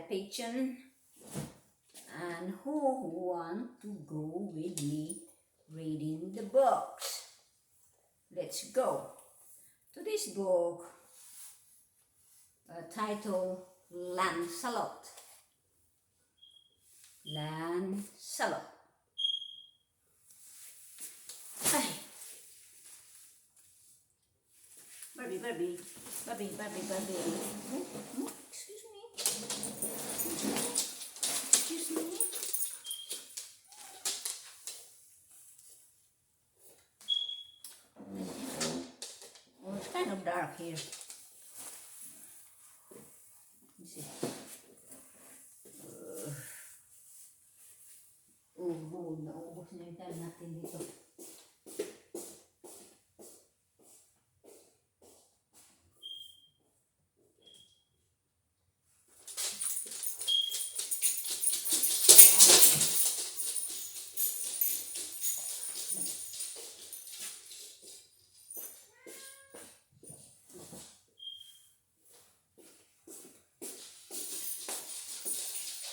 pigeon. And who want to go with me reading the books? Let's go. Today's book titled Lancelot. Lancelot. Ay. Barbie. Excuse me. Excuse me. Oh, it's kind of dark here. Let's see. Naubos na yung time natin dito.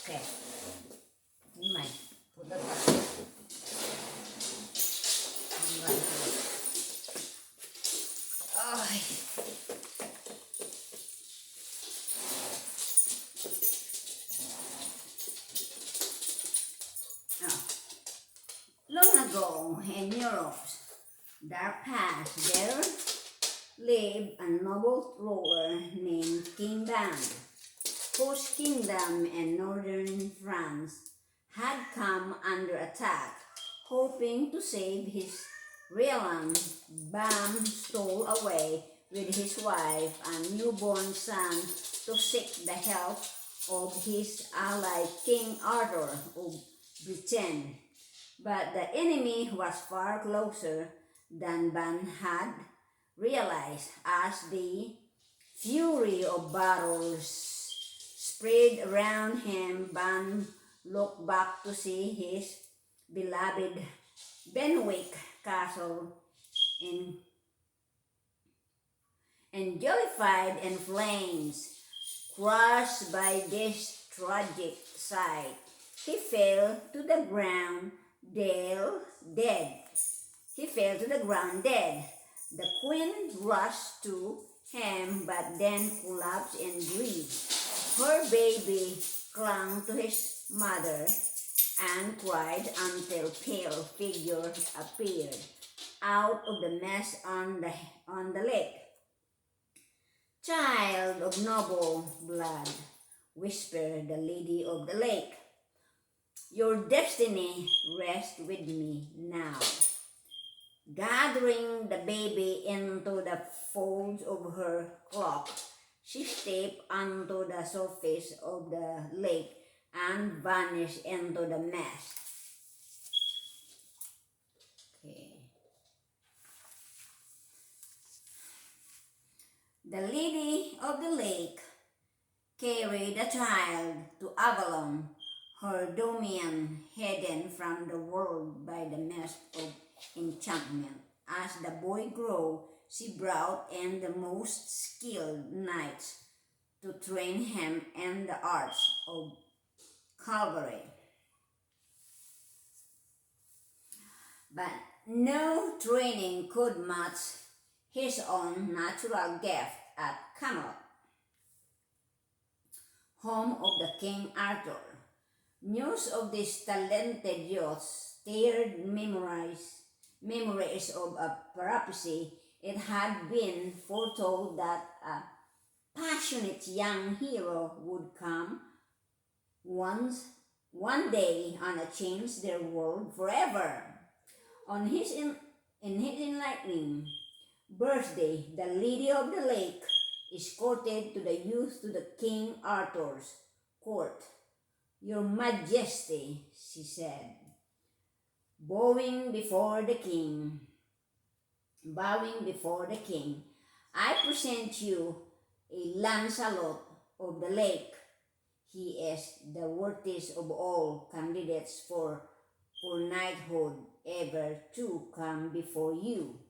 Okay. May put that back. Ay. Now, long ago in Europe's dark past, there lived a noble ruler named King Ban, whose kingdom in northern France had come under attack. Hoping to save his realm, Bam stole away with his wife and newborn son to seek the help of his ally King Arthur of Britain. But the enemy was far closer than Ban had realized. As the fury of battles spread around him, Ban looked back to see his beloved Benwick castle engulfed in flames. Crushed by this tragic sight, he fell to the ground dead. The queen rushed to him but then collapsed in grief. Her baby clung to his mother and cried until pale figure appeared out of the mess on the lake. "Child of noble blood," whispered the lady of the lake, "your destiny rests with me now." Gathering the baby into the folds of her cloak, she stepped onto the surface of the lake and vanished into the mist. Okay. The lady of the lake carried the child to Avalon, her domain hidden from the world by the mist of enchantment. As the boy grew, she brought in the most skilled knights to train him in the arts of cavalry. But no training could match his own natural gift at Camelot, home of the King Arthur. News of this talented youth stirred memories of a prophecy. It had been foretold that a passionate young hero would come one day and change their world forever. On his enlightening birthday, the lady of the lake escorted the youth to the King Arthur's court. "Your Majesty," she said, bowing before the king, "I present you a Lancelot of the lake. He is the worthiest of all candidates for knighthood ever to come before you.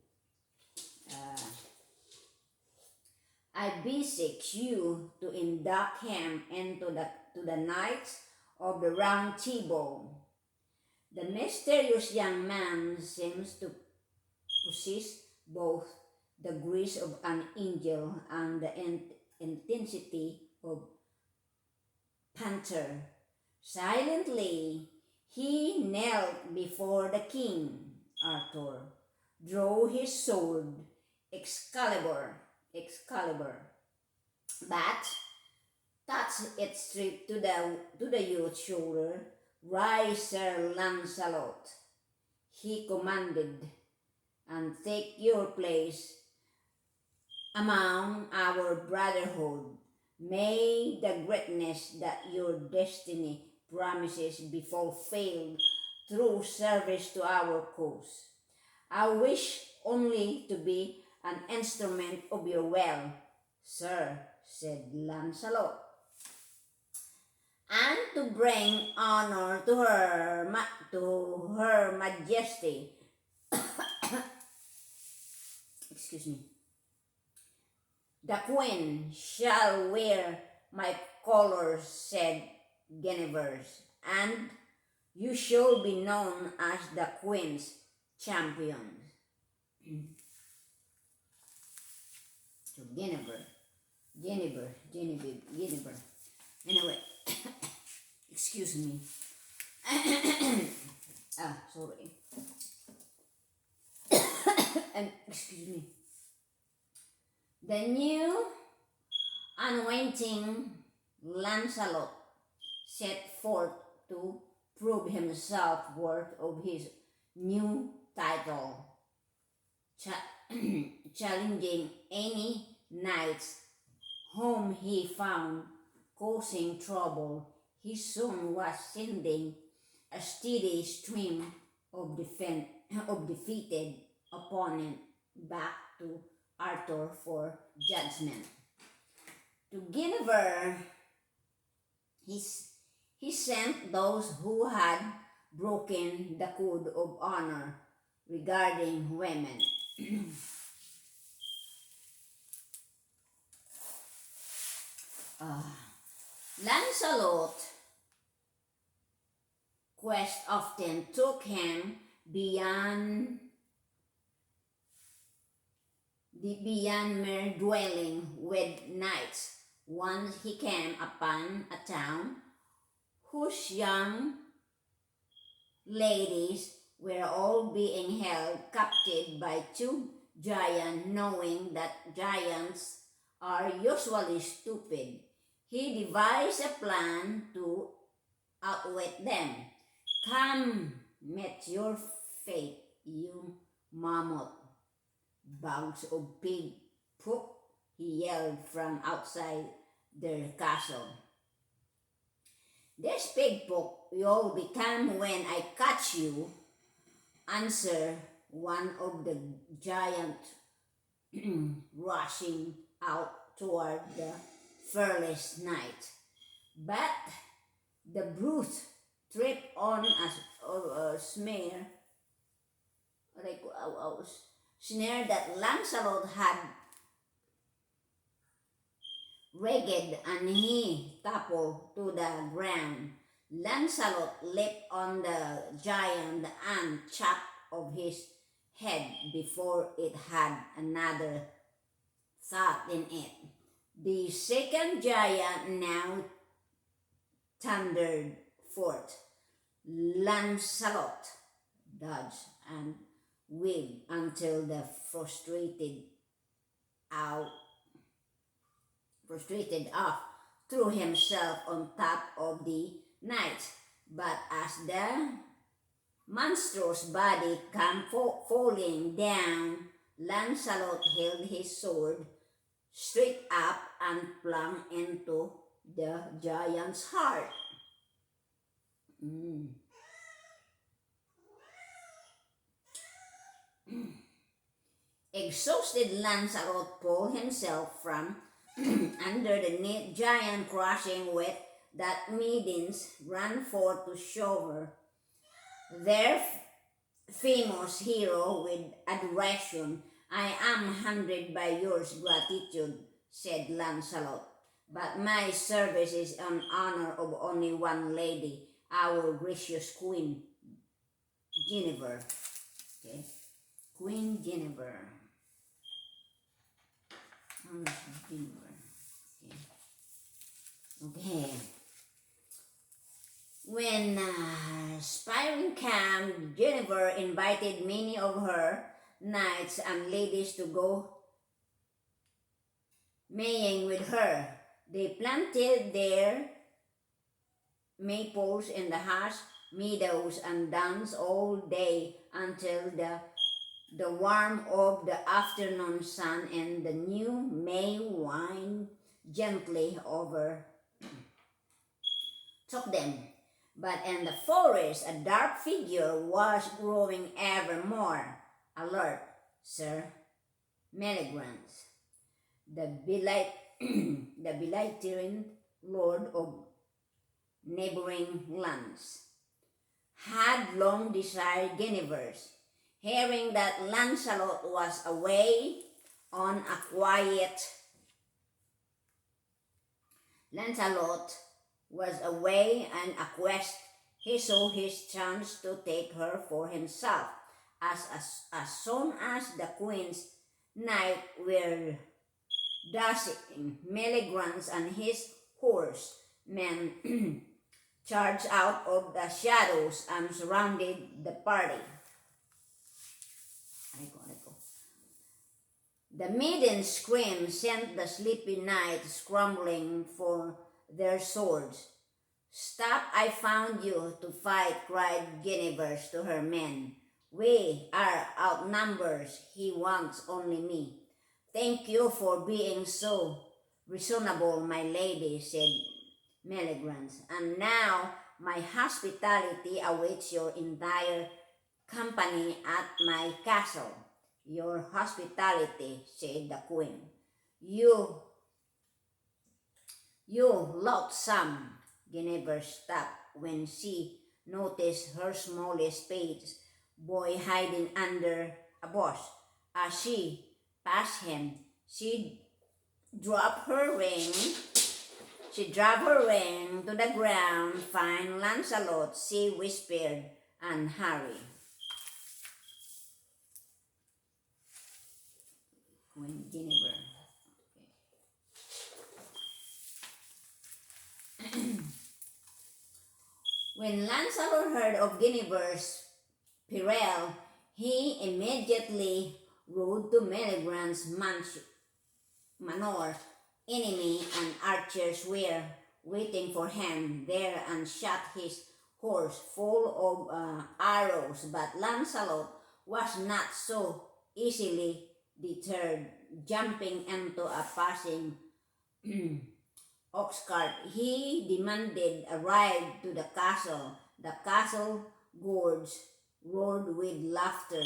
I beseech you to induct him into the Knights of the Round Table. The mysterious young man seems to possess both the grace of an angel and the intensity of panther. Silently, he knelt before the king. Arthur drew his sword, Excalibur, but touched its strip to the youth's shoulder. Rise, Sir Lancelot, he commanded, and take your place among our brotherhood. May the greatness that your destiny promises be fulfilled through service to our cause. I wish only to be an instrument of your will, sir, said Lancelot, and to bring honor to her majesty. Excuse me. The queen shall wear my colors, said Guinevere, and you shall be known as the queen's champion. So Guinevere. Anyway, excuse me. Sorry. And excuse me. The new anointing Lancelot set forth to prove himself worth of his new title, challenging any knights whom he found causing trouble. He soon was sending a steady stream of defeated opponent back to Arthur for judgment. To Guinevere, he sent those who had broken the code of honor regarding women. Lancelot's quest often took him beyond mere dwelling with knights. Once he came upon a town whose young ladies were all being held captive by two giants. Knowing that giants are usually stupid, he devised a plan to outwit them. Come, meet your fate, you mammoth bags of pig poop, he yelled from outside their castle. This pig poop you'll become when I catch you, answered one of the giants, rushing out toward the fearless knight. But the brute tripped on a snare that Lancelot had rigged, and he toppled to the ground. Lancelot leaped on the giant and chopped off his head before it had another thought in it. The second giant now thundered forth. Lancelot dodged and weaved until the frustrated off threw himself on top of the knight. But as the monstrous body came falling down, Lancelot held his sword straight up and flung into the giant's heart. Exhausted, Lancelot pulled himself from under the giant, crushing with that maidens ran forth to show her their famous hero with adoration. I am humbled by your gratitude, said Lancelot, but my service is in honor of only one lady, our gracious Queen Guinevere. Okay, Queen Guinevere. Guinevere. Okay. When Spyring came, Guinevere invited many of her knights and ladies to go maying with her. They planted their maples in the harsh meadows and danced all day until the warmth of the afternoon sun and the new May wind gently overtook them. But in the forest, a dark figure was growing ever more alert, Sir Meleagant, the belligerent lord of neighboring lands, had long desired Guinevere's. Hearing that Lancelot was away on a quiet quest, he saw his chance to take her for himself. As soon as the queen's knights were dashing, Meleagant and his horsemen charged out of the shadows and surrounded the party. The maiden's scream sent the sleepy knights scrambling for their swords. "Stop, I found you to fight," cried Guinevere to her men. "We are outnumbered, he wants only me." "Thank you for being so reasonable, my lady," said Meleagant. "And now my hospitality awaits your entire company at my castle." "Your hospitality," said the queen. You loathsome." Guinevere stopped when she noticed her smallest page boy hiding under a bush. As she passed him, she dropped her ring to the ground. "Fine Lancelot," she whispered, "and hurry." Queen Guinevere. When Lancelot heard of Guinevere's peril, he immediately rode to Meleagant's manor. Enemy and archers were waiting for him there and shot his horse full of arrows, but Lancelot was not so easily deterred. Jumping into a passing ox cart, he demanded a ride to the castle. The castle guards roared with laughter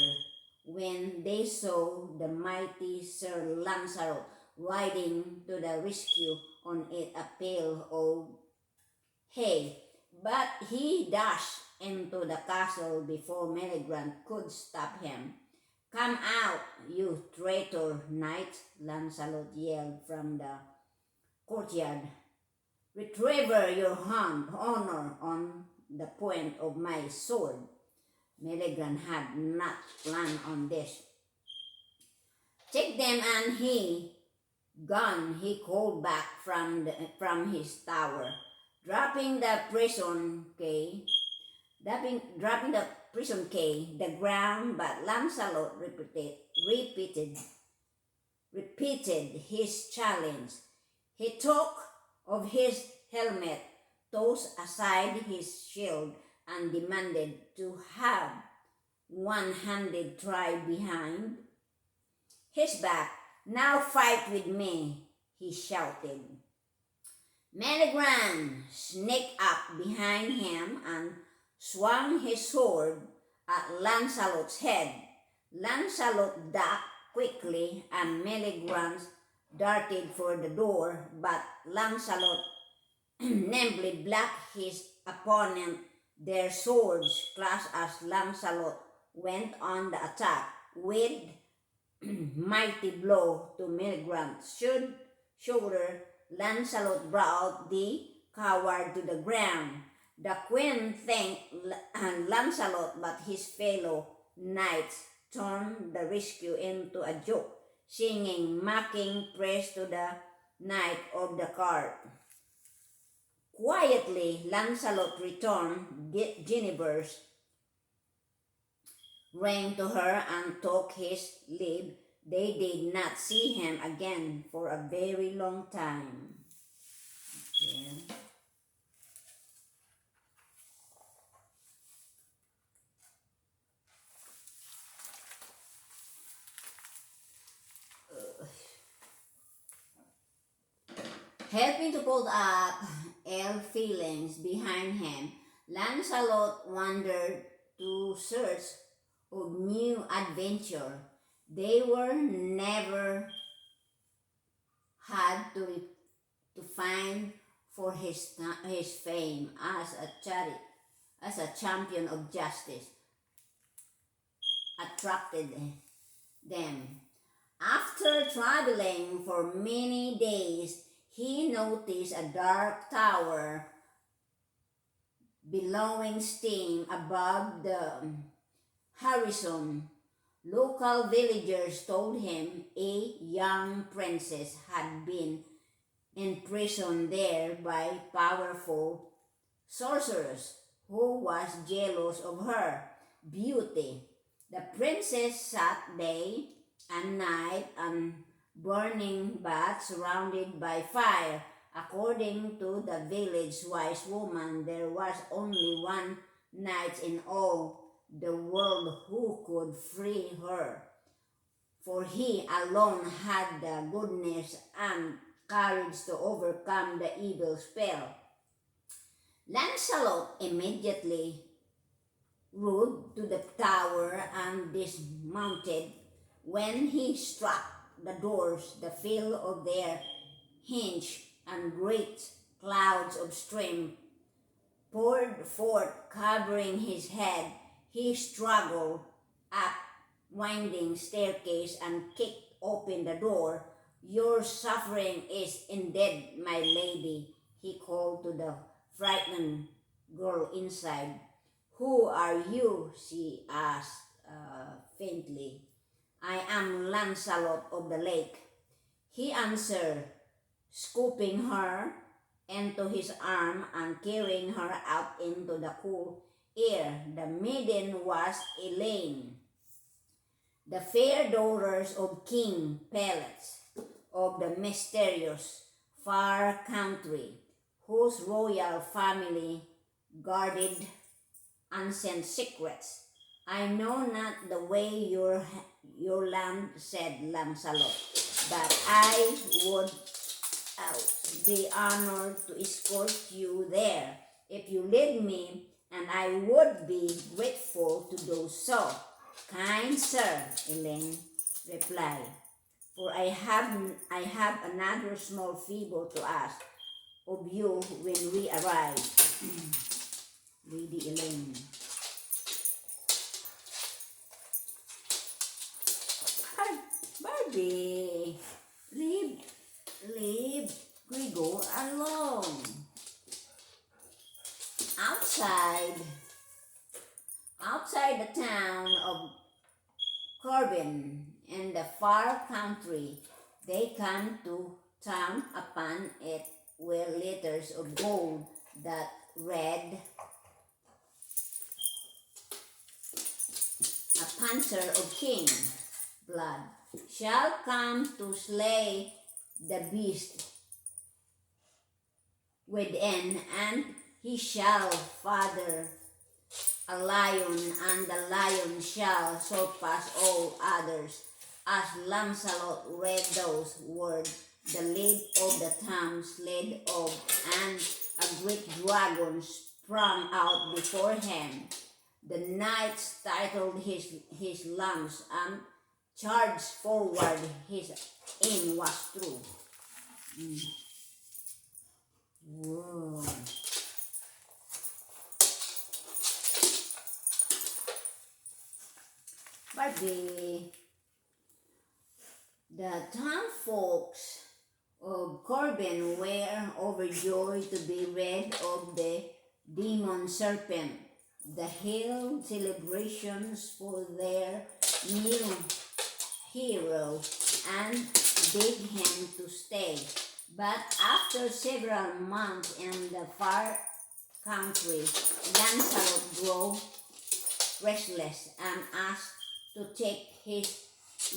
when they saw the mighty Sir Lancelot riding to the rescue on a pail of hay. But he dashed into the castle before Meleagant could stop him. "Come out, you traitor knight," Lancelot yelled from the courtyard. "Retrieve your honor on the point of my sword." Meleagant had not planned on this. "Take them," and he called back from his tower, dropping the prison key the ground. But Lancelot repeated his challenge. He took off his helmet, tossed aside his shield, and demanded to have one-handed try behind his back. "Now fight with me," he shouted. Meleagant sneaked up behind him and swung his sword at Lancelot's head. Lancelot ducked quickly and Meleagant darted for the door, but Lancelot nimbly blocked his opponent. Their swords clashed as Lancelot went on the attack with mighty blow to Meleagant. shoulder, Lancelot brought the coward to the ground. The queen thanked Lancelot, but his fellow knights turned the rescue into a joke, singing mocking praise to the knight of the cart. Quietly, Lancelot returned Guinevere's ring to her and took his leave. They did not see him again for a very long time. Okay. Helping to pull up ill feelings behind him, Lancelot wandered to search of new adventure. They were never had to find for his fame as a champion of justice attracted them. After traveling for many days, he noticed a dark tower billowing steam above the horizon. Local villagers told him a young princess had been imprisoned there by powerful sorcerers who was jealous of her beauty. The princess sat day and night on burning bath surrounded by fire. According to the village wise woman, there was only one knight in all the world who could free her, for he alone had the goodness and courage to overcome the evil spell. Lancelot immediately rode to the tower and dismounted. When he struck the doors, the feel of their hinge and great clouds of steam poured forth, covering his head. He struggled up winding staircase and kicked open the door. "Your suffering is indeed, my lady," he called to the frightened girl inside. "Who are you?" she asked faintly. "I am Lancelot of the Lake," he answered, scooping her into his arm and carrying her out into the cool air. The maiden was Elaine, the fair daughters of King Peleus of the mysterious far country, whose royal family guarded ancient secrets. "I know not the way your land," said Lancelot, "but I would be honored to escort you there if you lead me, and I would be grateful to do so." "Kind sir," Elaine replied, "for I have another small favor to ask of you when we arrive." Lady Elaine. Hi, Barbie, leave Gregor alone. Outside the town of Corbin in the far country, they come to town. Upon it were letters of gold that read, "A panther of king blood shall come to slay the beast within, and he shall father a lion, and the lion shall surpass all others." As Lancelot read those words, the lid of the town slid off, and a great dragon sprang out before him. The knight tightened his lungs and charged forward. His aim was true. Whoa. But the town folks of Corbin were overjoyed to be rid of the demon serpent. They held celebrations for their new hero and begged him to stay. But after several months in the far country, Lancelot grew restless and asked to take his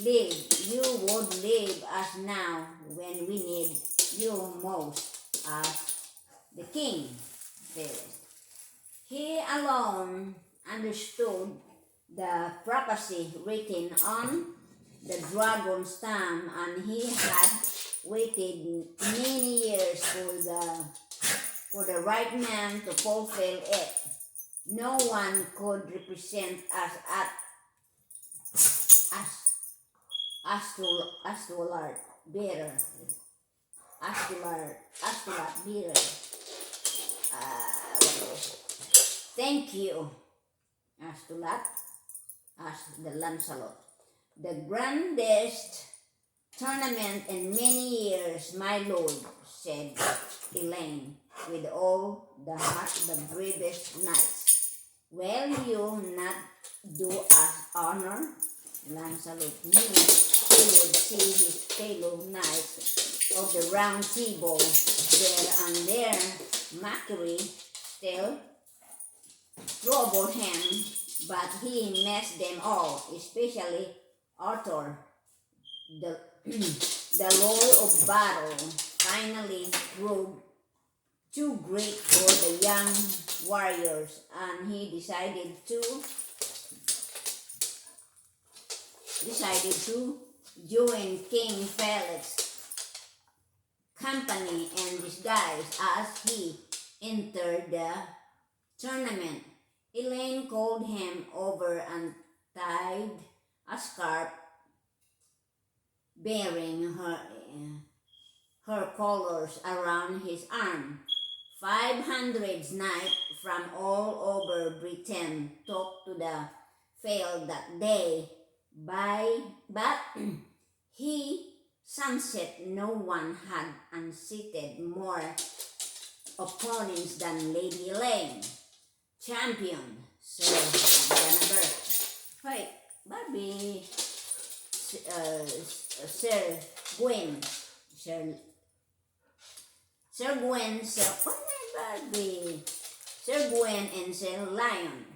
leave. You would leave us now when we need you most as the king. Phyllis. He alone understood the prophecy written on the dragon stamp, and he had waited many years for the right man to fulfill it. No one could represent us at Astolar better. Astolar better. What else? Thank you, Astolat, asked the Lancelot. The grandest tournament in many years, my lord, said Elaine, with all the bravest knights. Will you not do us honor? Lancelot knew he would see his fellow knights of the Round Table there, and their mockery still troubled him, but he messed them all, especially Arthur, the, the Lord of Battle, finally proved too great for the young warriors, and he decided to join King Felix's company in disguise as he entered the tournament. Elaine called him over and tied a scarf bearing her colors around his arm. 500 knights from all over Britain took to the field that day, but he sunset no one had unseated more opponents than Lady Elaine. Champion, Sir Jennifer. Wait, Barbie, Sir Gwen, Sir Gwen, Sir Barbie, Sir Gwen and Sir Lion.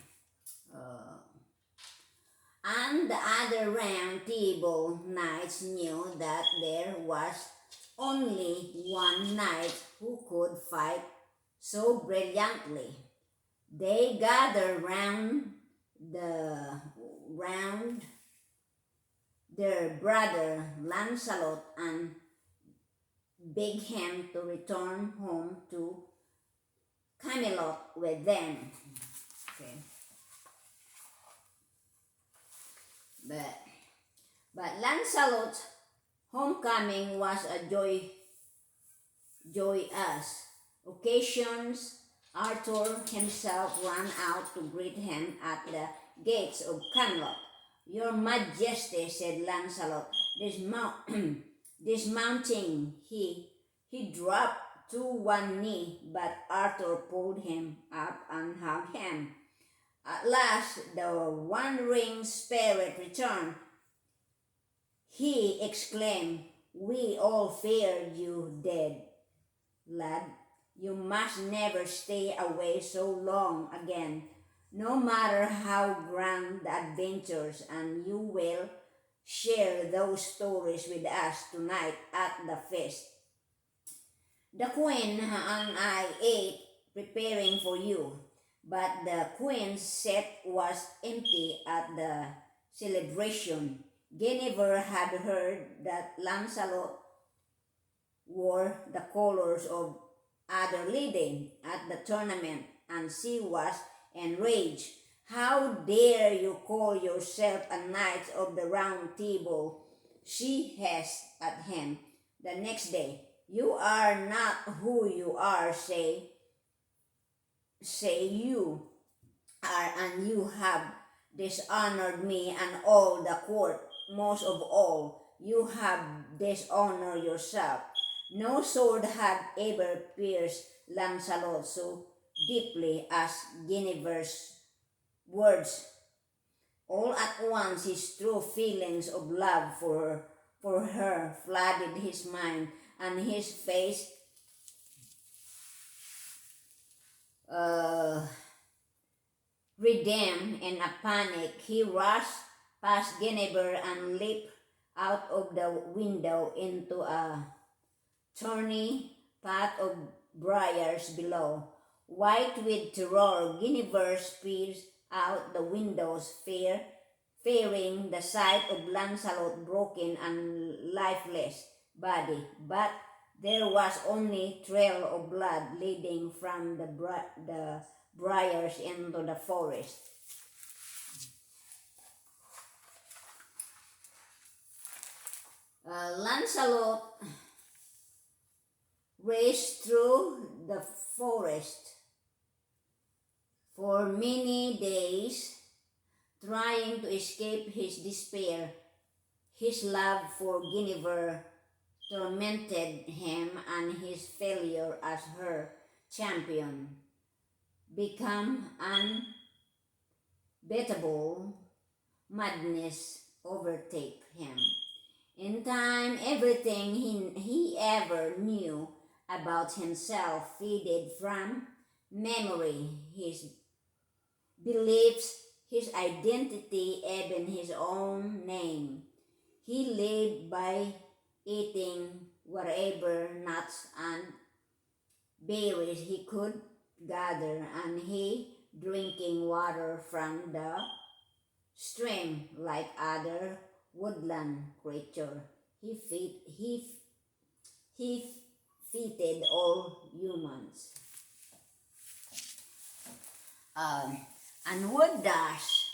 And the other round table knights knew that there was only one knight who could fight so brilliantly. They gathered round their brother Lancelot and begged him to return home to Camelot with them. Okay. But Lancelot's homecoming was a joyous occasions. Arthur himself ran out to greet him at the gates of Camelot. Your Majesty, said Lancelot, dismounting, he dropped to one knee, but Arthur pulled him up and hugged him. At last, the wandering spirit returned. He exclaimed, we all feared you dead, lad. You must never stay away so long again, no matter how grand the adventures, and you will share those stories with us tonight at the feast. The queen and I ate preparing for you, but the queen's set was empty at the celebration. Guinevere had heard that Lancelot wore the colors of other lady at the tournament, and she was enraged. How dare you call yourself a knight of the Round Table? She hissed at him the next day. You are not who you are, say you are, and you have dishonored me and all the court. Most of all, you have dishonored yourself. No sword had ever pierced Lancelot so deeply as Guinevere's words. All at once his true feelings of love for her flooded his mind, and his face uh, redeemed in a panic. He rushed past Guinevere and leaped out of the window into a thorny path of briars below. White with terror, Guinevere peered out the window's fearing the sight of Lancelot's broken and lifeless body. But there was only trail of blood leading from the briars into the forest. Lancelot raced through the forest for many days, trying to escape his despair. His love for Guinevere tormented him, and his failure as her champion became unbeatable. Madness overtake him. In time, everything he ever knew about himself faded from memory. His beliefs, his identity, even his own name. He lived by eating whatever nuts and berries he could gather, and he drinking water from the stream like other woodland creature. He fitted all humans. Um, and would dash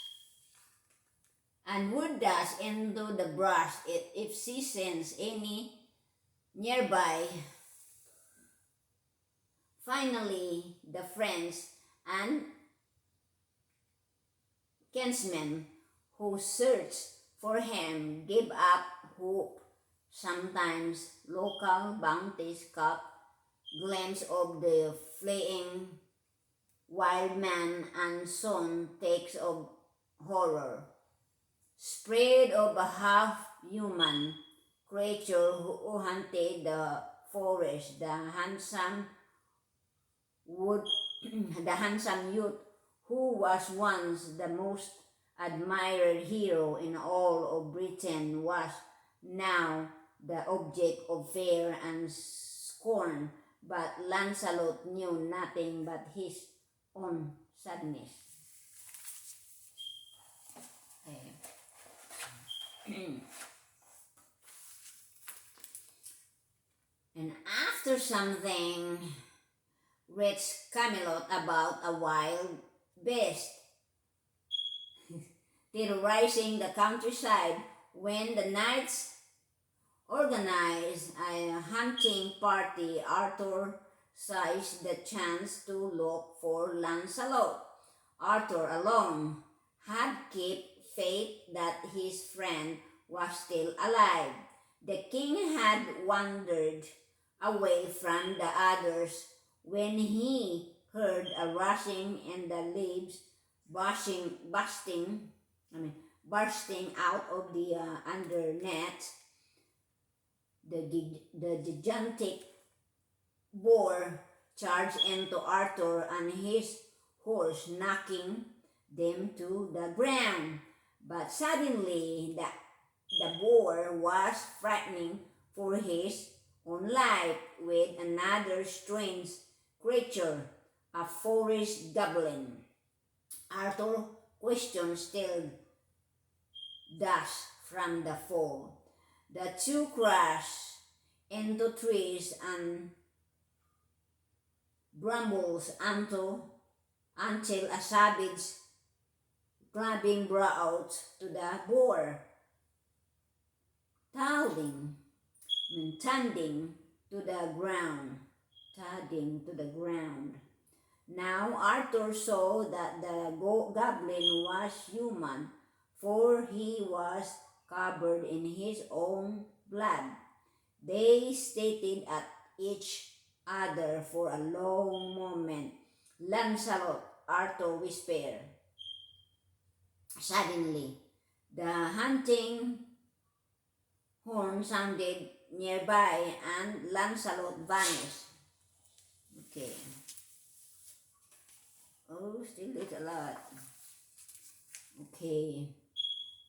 into the brush if she sensed any nearby. Finally, the friends and kinsmen who searched for him gave up hope. Sometimes local bounties caught glimpse of the fleeing wild man, and soon takes of horror spread of a half-human creature who hunted the forest. Wood, the handsome youth who was once the most admired hero in all of Britain was now the object of fear and scorn. But Lancelot knew nothing but his own sadness. And after something reached Camelot about a wild beast terrorizing the countryside, when the knights organized a hunting party, Arthur seized the chance to look for Lancelot. Arthur alone had kept faith that his friend was still alive. The king had wandered away from the others when he heard a rushing and the leaves bursting out of the undernet. The gigantic boar charged into Arthur and his horse, knocking them to the ground. But suddenly the boar was frightening for his own life with another strange creature, a forest goblin. Arthur questioned still dashed from the fall. The two crashed into trees and brambles until a savage clubbing brought to the boar, thudding to the ground, thudding to the ground. Now Arthur saw that the goblin was human, for he was covered in his own blood. They stared at each other for a long moment. Lancelot, Arthur whispered. Suddenly, the hunting horn sounded nearby and Lancelot vanished. Okay. Oh, still there's a lot. Okay.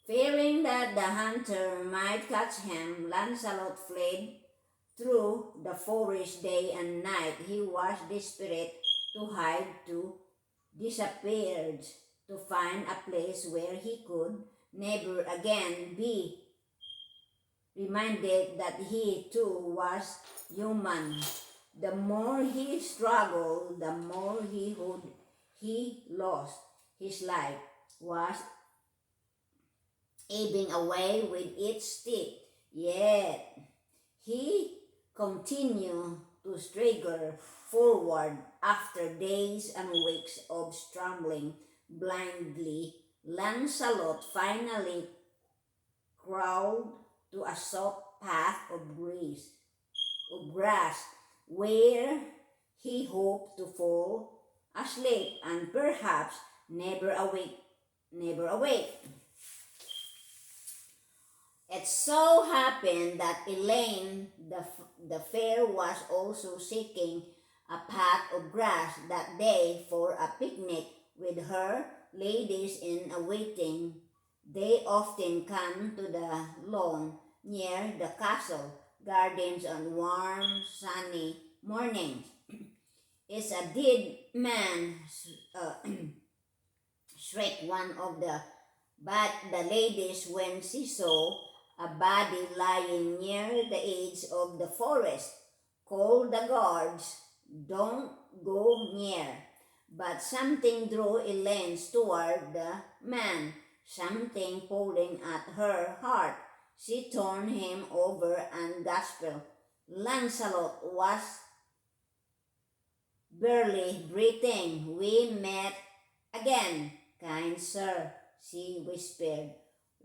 Fearing that the hunter might catch him, Lancelot fled through the forest day and night. He was desperate to hide, to disappeared, to find a place where he could never again be reminded that he too was human. The more he struggled, the more he lost. His life was ebbing away with each step. Yet he continued to stagger forward after days and weeks of stumbling blindly. Lancelot finally crawled to a soft path of grass where he hoped to fall asleep and perhaps never awake. It so happened that Elaine, the fair, was also seeking a patch of grass that day for a picnic with her ladies in waiting. They often come to the lawn near the castle gardens on warm, sunny mornings. It's a dead man, uh, shrieked one of the ladies when she saw a body lying near the edge of the forest. Call the guards, don't go near. But something drew Elaine toward the man, something pulling at her heart. She turned him over and gasped. Lancelot was barely breathing. We met again, kind sir, she whispered.